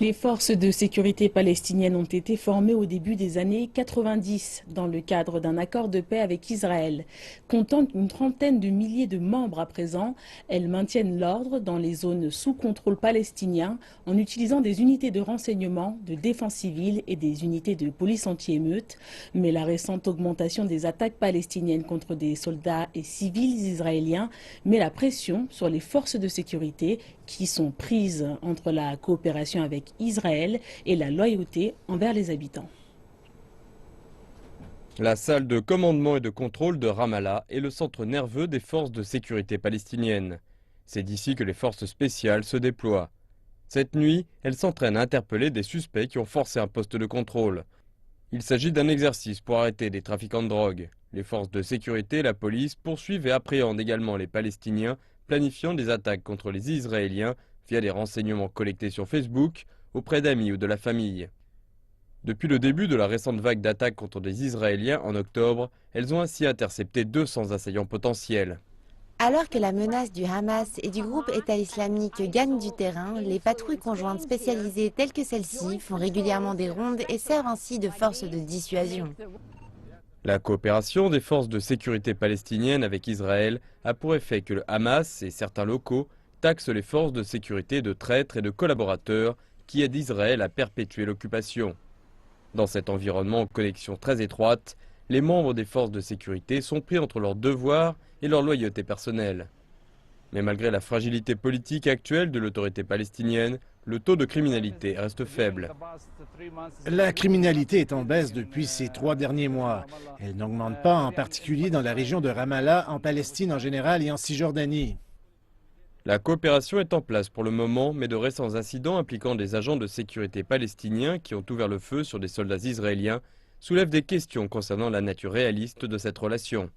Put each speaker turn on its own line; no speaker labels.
Les forces de sécurité palestiniennes ont été formées au début des années 90 dans le cadre d'un accord de paix avec Israël. Comptant une trentaine de milliers de membres à présent, elles maintiennent l'ordre dans les zones sous contrôle palestinien en utilisant des unités de renseignement, de défense civile et des unités de police anti-émeute. Mais la récente augmentation des attaques palestiniennes contre des soldats et civils israéliens met la pression sur les forces de sécurité qui sont prises entre la coopération avec Israël et la loyauté envers les habitants.
La salle de commandement et de contrôle de Ramallah est le centre nerveux des forces de sécurité palestiniennes. C'est d'ici que les forces spéciales se déploient. Cette nuit, elles s'entraînent à interpeller des suspects qui ont forcé un poste de contrôle. Il s'agit d'un exercice pour arrêter des trafiquants de drogue. Les forces de sécurité et la police poursuivent et appréhendent également les Palestiniens planifiant des attaques contre les Israéliens via des renseignements collectés sur Facebook auprès d'amis ou de la famille. Depuis le début de la récente vague d'attaques contre des Israéliens en octobre, elles ont ainsi intercepté 200 assaillants potentiels.
Alors que la menace du Hamas et du groupe État islamique gagne du terrain, les patrouilles conjointes spécialisées telles que celle-ci font régulièrement des rondes et servent ainsi de force de dissuasion.
La coopération des forces de sécurité palestiniennes avec Israël a pour effet que le Hamas et certains locaux taxent les forces de sécurité de traîtres et de collaborateurs qui aident Israël à perpétuer l'occupation. Dans cet environnement en connexion très étroite, les membres des forces de sécurité sont pris entre leurs devoirs et leur loyauté personnelle. Mais malgré la fragilité politique actuelle de l'autorité palestinienne, le taux de criminalité reste faible.
La criminalité est en baisse depuis ces 3 derniers mois. Elle n'augmente pas, en particulier dans la région de Ramallah, en Palestine en général et en Cisjordanie.
La coopération est en place pour le moment, mais de récents incidents impliquant des agents de sécurité palestiniens qui ont ouvert le feu sur des soldats israéliens soulèvent des questions concernant la nature réaliste de cette relation.